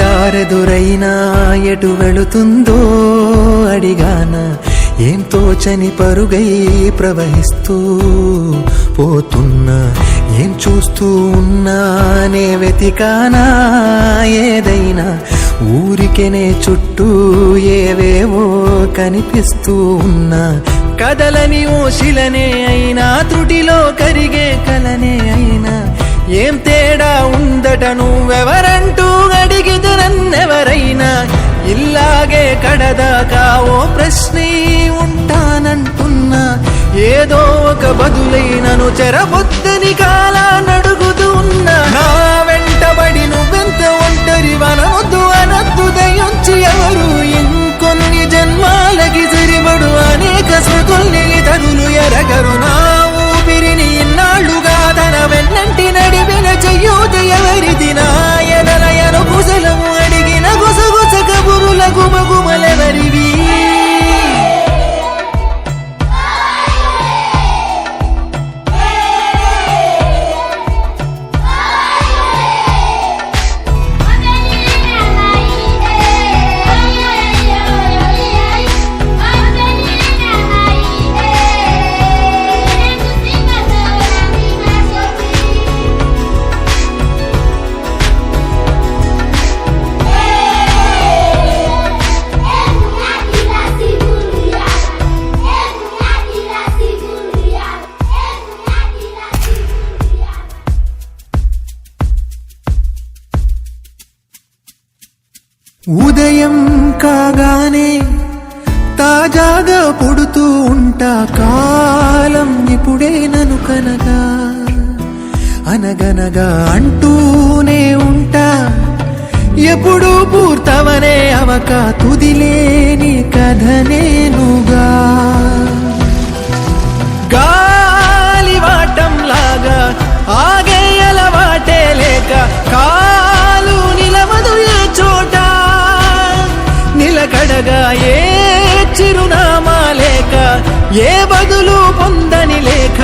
దారెదురైనా ఎటు వెళుతుందో అడిగాన ఏం తోచని పరుగై ప్రవహిస్తూ పోతున్నా ఏం చూస్తూ ఉన్నానే వెతికానా ఏదైనా ఊరికెనే చుట్టూ ఏవేవో కనిపిస్తూ ఉన్నా కదలని ఓశిలనే అయినా త్రుటిలో కరిగే కలనే అయినా ఏం తేడా ఉందట నువ్వెవరంటూ అడిగిదు నన్నెవరైనా ఇల్లాగే కడదాకా ఓ ప్రశ్నే ఉంటానంటున్నా ఏదో ఒక బదులైనను చెరబొద్దని కాలా నడుగుతూ ఉన్నా నా వెంటబడి నువ్వెంత ఒంటరి వనవద్దు అనద్దు దయించి ఎవరు ఇంకొన్ని జన్మాలకి సరిపడు అనేక స్మృతుల్ని తరులు ఎరగరు నా ఊపిరిని ఇన్నాళ్లుగా తన వెన్నంటి నడిపిన చెయ్యూత ఎవరిది నాయనలయను కుశలము అడిగిన గుసగుస కబురుల గుమగుమలెవరివి ఉదయం కాగానే తాజాగా పుడుతూ ఉంటా కాలం ఇప్పుడే నను కనగా అనగనగా అంటూనే ఉంటా ఎప్పుడూ పూర్తవనే అవక తుదిలేని కథ నేనుగా గాలివాటంలాగా ఆగే అలవాటే లేక కాలు నిలవదు ఏ చోట నిలకడగా ఏ చిరునామా లేక ఏ బదులు పొందని లేక